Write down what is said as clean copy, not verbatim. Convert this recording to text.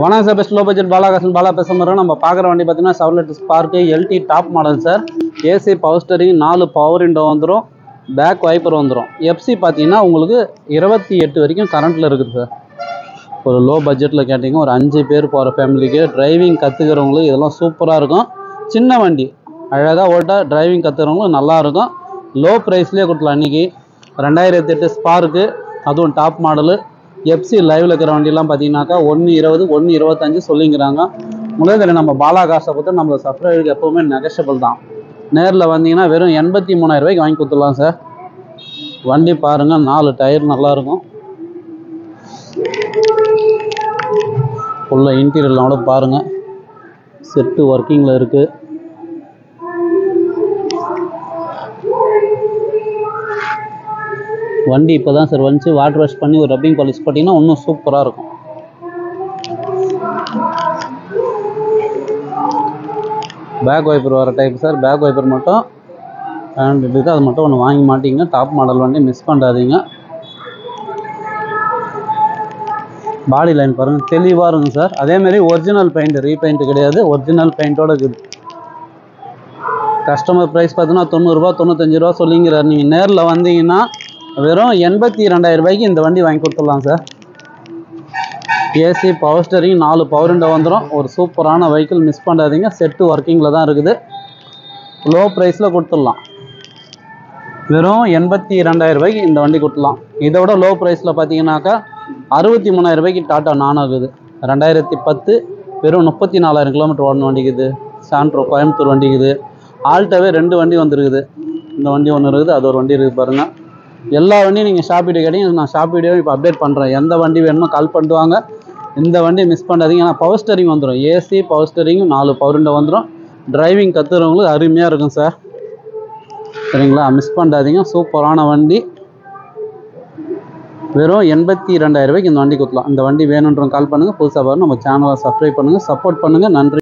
வணக்கம் sir, best low budget பாலா பேச மாதிரி நம்ம பார்க்குற வண்டி பார்த்தீங்கன்னா Chevrolet Spark LT top model sir. AC power steering 4 power window வந்துடும், பேக் வைப்பர் வந்துடும். எஃப்சி பார்த்தீங்கன்னா உங்களுக்கு 28 வரைக்கும் கரண்ட்டில் இருக்குது சார். ஒரு லோ பட்ஜெட்டில் கேட்டிங்க ஒரு 5 பேர் போகிற ஃபேமிலிக்கு டிரைவிங் கற்றுக்கிறவங்களுக்கு இதெல்லாம் சூப்பராக இருக்கும். சின்ன வண்டி அழகாக ஓட்ட டிரைவிங் கற்றுக்கிறவங்களும் நல்லாயிருக்கும். லோ ப்ரைஸ்லேயே கொடுக்கலாம். இன்றைக்கி 2008 ஸ்பார்க்கு, அதுவும் டாப் மாடலு. எஃப்சி லைவில் இருக்கிற வண்டியெல்லாம் பார்த்தீங்கன்னாக்கா 120 125 சொல்லிங்கிறாங்க. முதல்ல நம்ம பாலா காசை பொறுத்து நம்மளோட சப்ஸ்கிரைபருக்கு எப்போவுமே நெகஷபிள் தான். நேரில் வந்தீங்கன்னா வெறும் 83,000 ரூபாய்க்கு வாங்கி கொடுத்துடலாம் சார். வண்டி பாருங்கள், 4 டயர் நல்லாயிருக்கும். உள்ள இன்டீரியர்லாம் கூட பாருங்கள், செட்டு ஒர்க்கிங்கில் இருக்குது. வண்டி இப்போ தான் சார் வந்துச்சு. வாட்டர் வாஷ் பண்ணி ஒரு ரப்பிங் பாலிஷ் போட்டிங்கன்னா இன்னும் சூப்பராக இருக்கும். பேக் வைப்பர் வர டைப் சார். பேக் வைப்பர் மட்டும் இருக்குது, அது மட்டும் ஒன்று வாங்கி மாட்டிங்க. டாப் மாடல் வண்டி மிஸ் பண்ணாதீங்க. பாடி லைன் பாருங்கள், தெளிவாக இருக்கும் சார். அதேமாரி ஒரிஜினல் பெயிண்ட், ரீபெயிண்ட் கிடையாது, ஒரிஜினல் பெயிண்டோடு இருக்குது. கஸ்டமர் ப்ரைஸ் பார்த்தீங்கன்னா 90 ரூபா 95 ரூபா சொல்லிங்கிறார். நீங்கள் நேரில் வந்தீங்கன்னா வெறும் 82,000 ரூபாய்க்கு இந்த வண்டி வாங்கி கொடுத்துடலாம் sir. AC power steering 4 power window வந்துடும். ஒரு சூப்பரான வெஹிக்கிள், மிஸ் பண்ணாதீங்க. செட்டு ஒர்க்கிங்கில் தான் இருக்குது. லோ ப்ரைஸில் கொடுத்துடலாம். வெறும் 82,000 ரூபாய்க்கு இந்த வண்டி கொடுத்துடலாம். இதை விட லோ ப்ரைஸில் பார்த்தீங்கன்னாக்கா 63,000 ரூபாய்க்கு டாட்டா நானோ இருக்குது. 2010 வெறும் 34,000 கிலோமீட்டர் ஓடின வண்டிக்குது. சாண்ட்ரோ கோயம்புத்தூர் வண்டிக்குது. ஆல்டாவே 2 வண்டி வந்துருக்குது. இந்த வண்டி ஒன்று இருக்குது, அது ஒரு வண்டி இருக்குது பாருங்கள். எல்லா வண்டியும் நீங்கள் ஷாப் வீடியோ கேட்டீங்க, நான் ஷாப் வீடியோ இப்போ அப்டேட் பண்ணுறேன். எந்த வண்டி வேணுமோ கால் பண்ணிட்டு வாங்க. இந்த வண்டி மிஸ் பண்ணாதீங்க. ஏன்னா பவர் ஸ்டீரிங் வந்துடும். AC power steering 4 power window வந்துடும். டிரைவிங் கற்றுறவங்களுக்கு அருமையாக இருக்கும் சார். சரிங்களா, மிஸ் பண்ணாதீங்க. சூப்பரான வண்டி. வெறும் 82,000 ரூபாய்க்கு இந்த வண்டி கொடுக்கலாம். இந்த வண்டி வேணுன்றவங்க கால் பண்ணுங்கள். புதுசாக பாருங்கள், நம்ம சேனலை சப்ஸ்கிரைப் பண்ணுங்கள், சப்போர்ட் பண்ணுங்கள். நன்றி.